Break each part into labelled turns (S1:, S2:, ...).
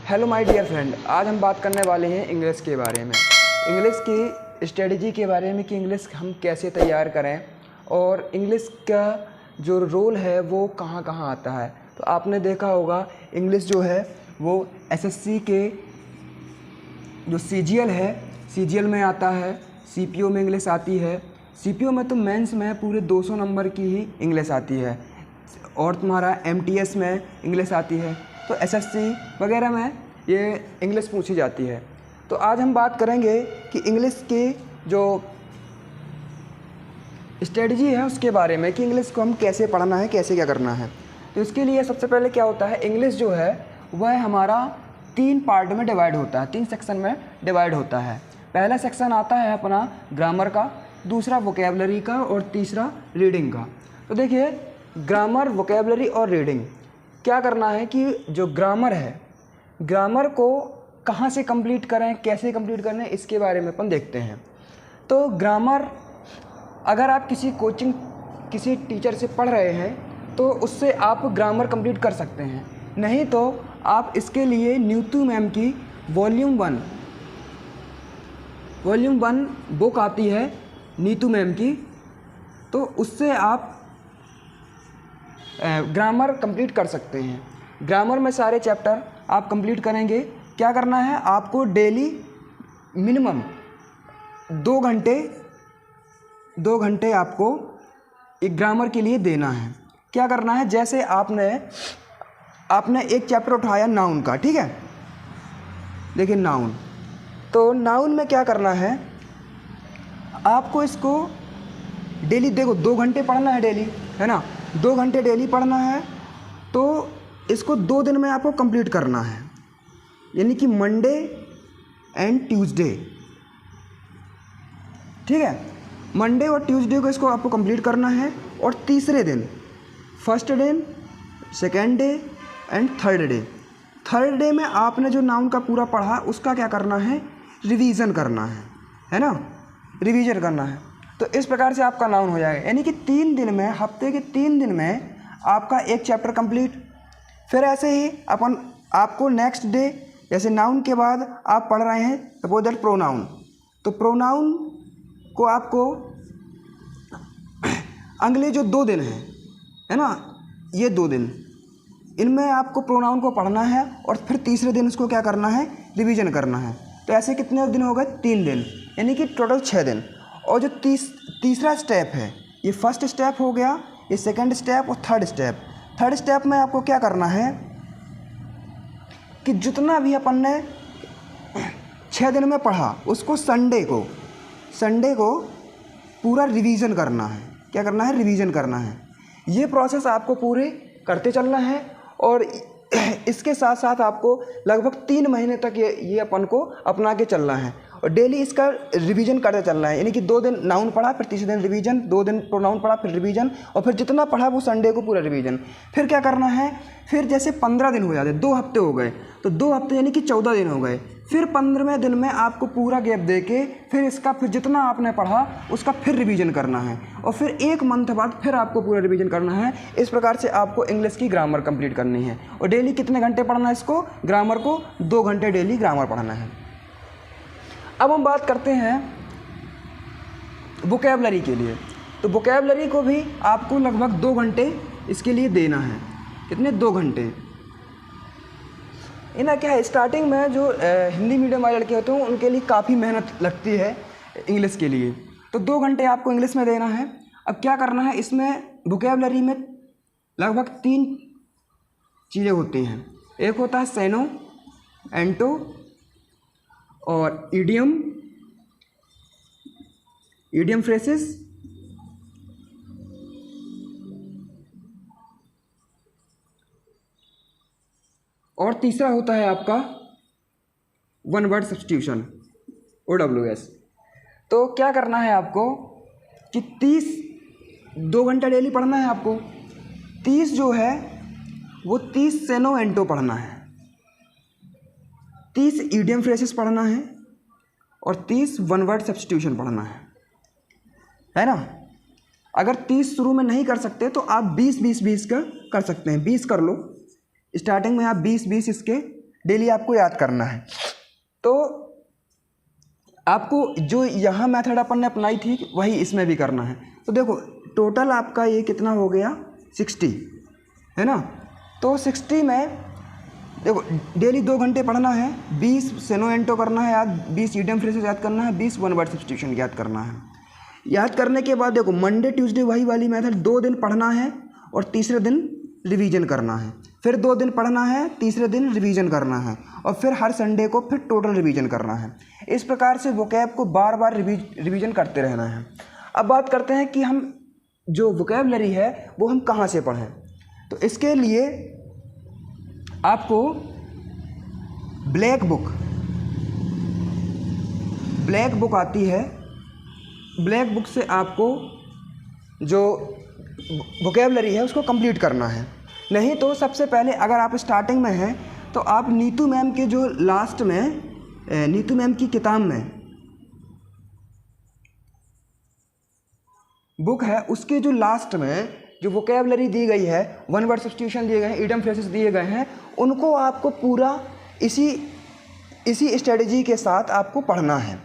S1: Hello my dear friend, आज हम बात करने वाले हैं इंग्लिश के बारे में। इंग्लिश की स्ट्रेटजी के बारे में कि इंग्लिश हम कैसे तैयार करें और इंग्लिश का जो रोल है वो कहाँ कहाँ आता है। तो आपने देखा होगा इंग्लिश जो है वो एसएससी के जो सीजीएल है, सीजीएल में आता है, सीपीओ में इंग्लिश आती है। सीपीओ में तो मेंस में पूरे 200 नंबर की ही इंग्लिश आती है और तुम्हारा एमटीएस में इंग्लिश आती है। तो एसएससी वगैरह में ये इंग्लिश पूछी जाती है। तो आज हम बात करेंगे कि इंग्लिश की जो स्ट्रेटजी है उसके बारे में कि इंग्लिश को हम कैसे पढ़ना है, कैसे क्या करना है। तो इसके लिए सबसे पहले क्या होता है, इंग्लिश जो है वह हमारा 3 पार्ट में डिवाइड होता है, 3 सेक्शन में डिवाइड होता है। पहला सेक्शन आता है अपना ग्रामर का, दूसरा वोकेबलरी का और तीसरा रीडिंग का। तो देखिए ग्रामर, वोकेबलरी और रीडिंग क्या करना है कि जो ग्रामर है, ग्रामर को कहाँ से कंप्लीट करें, कैसे कंप्लीट करें, इसके बारे में अपन देखते हैं। तो ग्रामर अगर आप किसी टीचर से पढ़ रहे हैं तो उससे आप ग्रामर कंप्लीट कर सकते हैं, नहीं तो आप इसके लिए नीतू मैम की वॉल्यूम 1 बुक आती है नीतू मैम की, तो उससे आप ग्रामर कंप्लीट कर सकते हैं। ग्रामर में सारे चैप्टर आप कंप्लीट करेंगे। क्या करना है, आपको डेली मिनिमम 2 घंटे आपको एक ग्रामर के लिए देना है। क्या करना है, जैसे आपने एक चैप्टर उठाया नाउन का, ठीक है। देखिए नाउन, तो नाउन में क्या करना है, आपको इसको डेली देखो 2 घंटे पढ़ना है डेली, है ना। 2 घंटे डेली पढ़ना है, तो इसको 2 दिन में आपको कंप्लीट करना है, यानी कि मंडे एंड ट्यूसडे, ठीक है। मंडे और ट्यूसडे को इसको आपको कंप्लीट करना है और तीसरे दिन, first day, second day and third day में आपने जो नाउन का पूरा पढ़ा उसका क्या करना है, रिवीजन करना है ना, रिवीजन करना है। तो इस प्रकार से आपका नाउन हो जाएगा, यानी कि 3 दिन में, हफ्ते के 3 दिन में आपका एक चैप्टर कंप्लीट। फिर ऐसे ही आपको नेक्स्ट डे, जैसे नाउन के बाद आप पढ़ रहे हैं सपोज दैट प्रोनाउन, तो प्रोनाउन को आपको अगले जो 2 दिन है ना, ये 2 दिन इनमें आपको प्रोनाउन को पढ़ना है और फिर तीसरे दिन इसको क्या करना है, रिवीजन करना है। तो ऐसे कितने दिन हो गए, 3 दिन, यानी कि टोटल 6 दिन। और जो तीसरा स्टेप है, ये फर्स्ट स्टेप हो गया, ये सेकंड स्टेप और थर्ड स्टेप में आपको क्या करना है कि जितना भी अपन ने 6 दिन में पढ़ा उसको संडे को पूरा रिवीजन करना है। क्या करना है, रिवीजन करना है। ये प्रोसेस आपको पूरे करते चलना है और इसके साथ साथ आपको लगभग 3 महीने तक ये अपन को अपना के चलना है और डेली इसका रिवीजन करते चलना है। यानी कि 2 दिन नाउन पढ़ा, फिर तीसरे दिन रिवीजन, 2 दिन प्रोनाउन पढ़ा, फिर रिवीजन, और फिर जितना पढ़ा वो संडे को पूरा रिवीजन। फिर क्या करना है, फिर जैसे 15 दिन हो जाते, 2 हफ्ते हो गए, तो 2 हफ्ते यानी कि 14 दिन हो गए। फिर 15वें दिन में आपको पूरा गैप दे के फिर इसका फिर जितना आपने पढ़ा उसका फिर रिवीजन करना है और फिर 1 मंथ बाद फिर आपको पूरा रिवीजन करना है। इस प्रकार से आपको इंग्लिश की ग्रामर कंप्लीट करनी है। और डेली कितने घंटे पढ़ना है इसको, ग्रामर को 2 घंटे डेली ग्रामर पढ़ना है। अब हम बात करते हैं वोकेबलरी के लिए। तो वोकेबलरी को भी आपको लगभग 2 घंटे इसके लिए देना है। कितने, 2 घंटे। इन्हें क्या है, स्टार्टिंग में जो हिंदी मीडियम वाले लड़के होते हैं उनके लिए काफ़ी मेहनत लगती है इंग्लिश के लिए। तो 2 घंटे आपको इंग्लिश में देना है। अब क्या करना है, इसमें वोकेबलरी में लगभग 3 चीज़ें होती हैं। एक होता है सेनो, एंटो और ईडियम फ्रेसेस, और तीसरा होता है आपका 1 वर्ड सब्स्टिट्यूशन, OWS। तो क्या करना है आपको कि 2 घंटा डेली पढ़ना है आपको। 30 जो है वो 30 सेनो एंटो पढ़ना है, 30 ईडियम फ्रेसेस पढ़ना है और 30 1 वर्ड सब्स्टिट्यूशन पढ़ना है ना। अगर 30 शुरू में नहीं कर सकते तो आप 20 का कर सकते हैं, 20 कर लो। स्टार्टिंग में आप 20 इसके डेली आपको याद करना है। तो आपको जो यहाँ मेथड अपन ने अपनाई थी वही इसमें भी करना है। तो देखो टोटल आपका ये कितना हो गया 60, है ना। तो 60 में देखो डेली 2 घंटे पढ़ना है, 20 सेनो एंटो करना है याद, 20 ईडियम फ्रेजेस याद करना है, 20 वन वर्ड सब्स्टिट्यूशन याद करना है। याद करने के बाद देखो मंडे ट्यूसडे वही वाली मेथड, 2 दिन पढ़ना है और तीसरे दिन रिवीजन करना है, फिर 2 दिन पढ़ना है, तीसरे दिन रिवीजन करना है, और फिर हर संडे को फिर टोटल रिवीजन करना है। इस प्रकार से वोकैब को बार बार रिवीजन करते रहना है। अब बात करते हैं कि हम जो वोकैबलरी है वो हम कहाँ से पढ़ें। तो इसके लिए आपको ब्लैक बुक आती है, ब्लैक बुक से आपको जो वोकैबलरी है उसको कंप्लीट करना है। नहीं तो सबसे पहले अगर आप स्टार्टिंग में हैं तो आप नीतू मैम के जो लास्ट में नीतू मैम की किताब में बुक है उसके जो लास्ट में जो वोकैबलरी दी गई है, वन वर्ड सब्स्टिट्यूशन दिए गए हैं, ईडियम फ्रेजेस दिए गए हैं, उनको आपको पूरा इसी स्ट्रेटजी के साथ आपको पढ़ना है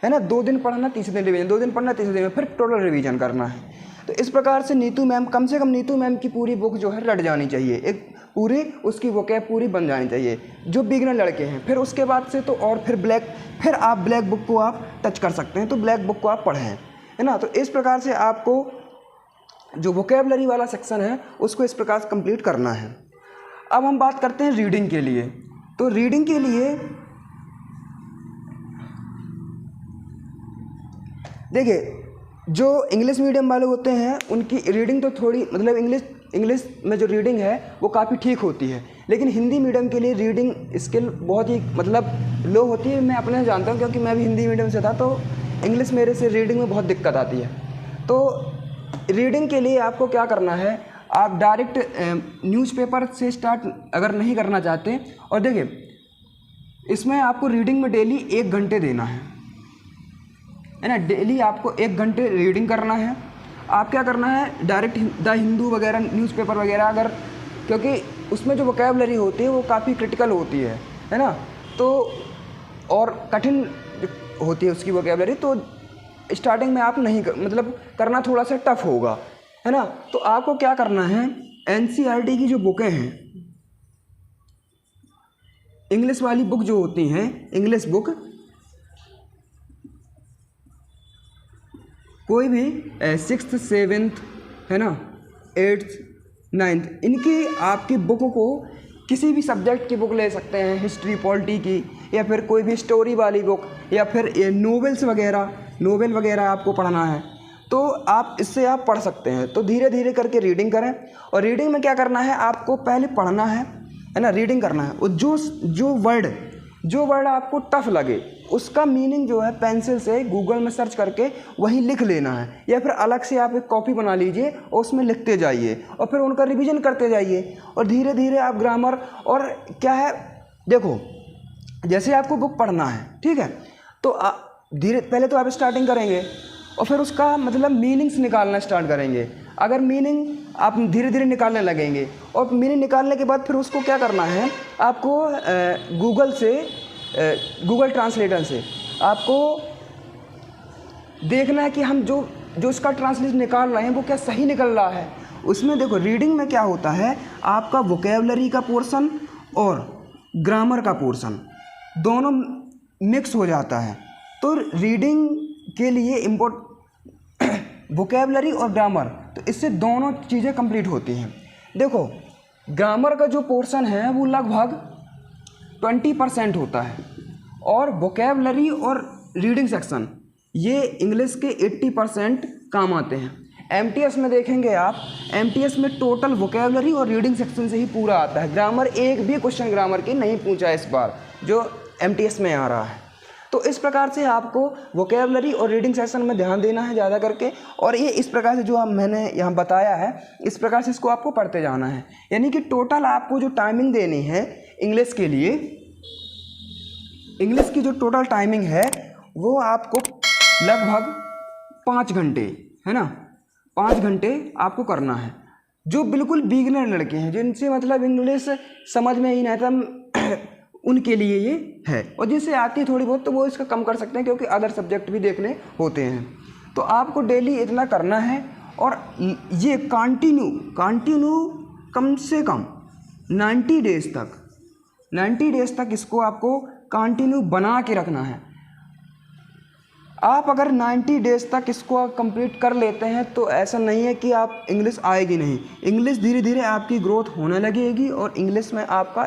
S1: ना। 2 दिन पढ़ना, तीसरे दिन रिवीजन, 2 दिन पढ़ना, तीसरे दिन फिर टोटल रिवीजन करना है। तो इस प्रकार से नीतू मैम कम से कम नीतू मैम की पूरी बुक जो है रट जानी चाहिए, एक पूरी उसकी वोकैब पूरी बन जानी चाहिए जो बिगिनर लड़के हैं। फिर उसके बाद से तो और फिर आप ब्लैक बुक को आप टच कर सकते हैं, तो ब्लैक बुक को आप पढ़ें, है ना। तो इस प्रकार से आपको जो वोकैबलरी वाला सेक्शन है उसको इस प्रकार से कंप्लीट करना है। अब हम बात करते हैं रीडिंग के लिए। तो रीडिंग के लिए देखिए जो इंग्लिश मीडियम वाले होते हैं उनकी रीडिंग तो थोड़ी मतलब इंग्लिश में जो रीडिंग है वो काफ़ी ठीक होती है, लेकिन हिंदी मीडियम के लिए रीडिंग स्किल बहुत ही मतलब लो होती है। मैं अपने जानता हूँ क्योंकि मैं भी हिंदी मीडियम से था, तो इंग्लिश मेरे से रीडिंग में बहुत दिक्कत आती है। तो रीडिंग के लिए आपको क्या करना है, आप डायरेक्ट न्यूज़पेपर से स्टार्ट अगर नहीं करना चाहते, और देखिए इसमें आपको रीडिंग में डेली 1 घंटे देना है ना। डेली आपको 1 घंटे रीडिंग करना है। आप क्या करना है, डायरेक्ट द हिंदू वगैरह न्यूज़पेपर वगैरह अगर, क्योंकि उसमें जो वोकैबलरी होती है वो काफ़ी क्रिटिकल होती है ना, तो और कठिन होती है उसकी वोकैबलरी, तो स्टार्टिंग में आप नहीं मतलब करना थोड़ा सा टफ होगा, है ना। तो आपको क्या करना है, NCERT की जो बुकें हैं, इंग्लिश वाली बुक जो होती हैं, इंग्लिश बुक कोई भी 6th 7th है ना, 8th 9th, इनकी आपकी बुक को किसी भी सब्जेक्ट की बुक ले सकते हैं, हिस्ट्री पॉलिटी की, या फिर कोई भी स्टोरी वाली बुक, या फिर नोवेल वगैरह आपको पढ़ना है तो आप इससे आप पढ़ सकते हैं। तो धीरे धीरे करके रीडिंग करें, और रीडिंग में क्या करना है, आपको पहले पढ़ना है ना, रीडिंग करना है, और जो वर्ड आपको टफ लगे उसका मीनिंग जो है पेंसिल से गूगल में सर्च करके वही लिख लेना है, या फिर अलग से आप एक कॉपी बना लीजिए और उसमें लिखते जाइए और फिर उनका रिवीजन करते जाइए। और धीरे धीरे आप ग्रामर, और क्या है देखो जैसे आपको बुक पढ़ना है, ठीक है, तो पहले तो आप स्टार्टिंग करेंगे और फिर उसका मतलब मीनिंग्स निकालना स्टार्ट करेंगे। अगर मीनिंग आप धीरे धीरे निकालने लगेंगे, और मीनिंग निकालने के बाद फिर उसको क्या करना है, आपको गूगल ट्रांसलेटर से आपको देखना है कि हम जो इसका ट्रांसलेशन निकाल रहे हैं वो क्या सही निकल रहा है। उसमें देखो रीडिंग में क्या होता है, आपका वोकैबलरी का पोर्शन और ग्रामर का पोर्शन दोनों मिक्स हो जाता है। तो रीडिंग के लिए वोकैबलरी और ग्रामर, तो इससे दोनों चीज़ें कंप्लीट होती हैं। देखो ग्रामर का जो पोर्शन है वो लगभग 20% होता है, और वोकैबलरी और रीडिंग सेक्शन ये इंग्लिश के 80% काम आते हैं। MTS में देखेंगे आप, MTS में टोटल वोकैबलरी और रीडिंग सेक्शन से ही पूरा आता है। ग्रामर एक भी क्वेश्चन ग्रामर की नहीं पूछा इस बार जो MTS में आ रहा है। तो इस प्रकार से आपको वोकैबलरी और रीडिंग सेक्शन में ध्यान देना है ज़्यादा करके, और ये इस प्रकार से जो मैंने यहाँ बताया है इस प्रकार से इसको आपको पढ़ते जाना है। यानी कि टोटल आपको जो टाइमिंग देनी है इंग्लिश के लिए, इंग्लिश की जो टोटल टाइमिंग है वो आपको लगभग 5 घंटे, है ना, 5 घंटे आपको करना है। जो बिल्कुल बिगिनर लड़के हैं जिनसे मतलब इंग्लिश समझ में ही नहीं आता, उनके लिए ये है, और जिससे आती है थोड़ी बहुत तो वो इसका कम कर सकते हैं, क्योंकि अदर सब्जेक्ट भी देखने होते हैं। तो आपको डेली इतना करना है, और ये कंटिन्यू कम से कम 90 डेज़ तक इसको आपको कंटिन्यू बना के रखना है। आप अगर 90 डेज़ तक इसको कंप्लीट कर लेते हैं तो ऐसा नहीं है कि आप इंग्लिश आएगी नहीं, इंग्लिश धीरे धीरे आपकी ग्रोथ होने लगेगी, और इंग्लिश में आपका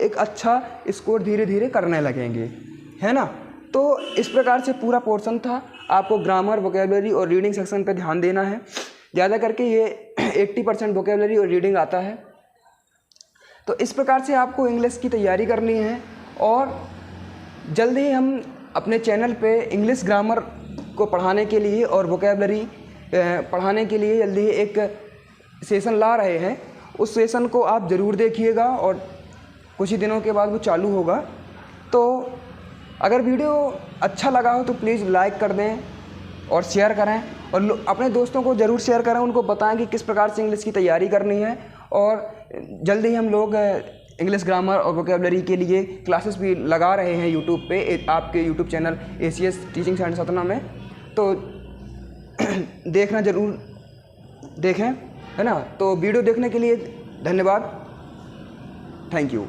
S1: एक अच्छा स्कोर धीरे धीरे करने लगेंगे, है ना। तो इस प्रकार से पूरा पोर्शन था। आपको ग्रामर, वोकेबलरी और रीडिंग सेक्शन पे ध्यान देना है। ज़्यादा करके ये 80% वोकेबलरी और रीडिंग आता है। तो इस प्रकार से आपको इंग्लिश की तैयारी करनी है, और जल्दी ही हम अपने चैनल पे इंग्लिश ग्रामर को पढ़ाने के लिए और वोकेबलरी पढ़ाने के लिए जल्दी ही एक सेशन ला रहे हैं। उस सेशन को आप ज़रूर देखिएगा, और कुछ ही दिनों के बाद वो चालू होगा। तो अगर वीडियो अच्छा लगा हो तो प्लीज़ लाइक कर दें और शेयर करें, और अपने दोस्तों को ज़रूर शेयर करें, उनको बताएं कि किस प्रकार से इंग्लिश की तैयारी करनी है। और जल्दी ही हम लोग इंग्लिश ग्रामर और वोकेबलरी के लिए क्लासेस भी लगा रहे हैं यूट्यूब पे, आपके YouTube channel ACS teaching centre Satna में। तो देखना ज़रूर देखें, है ना। तो वीडियो देखने के लिए धन्यवाद, थैंक यू।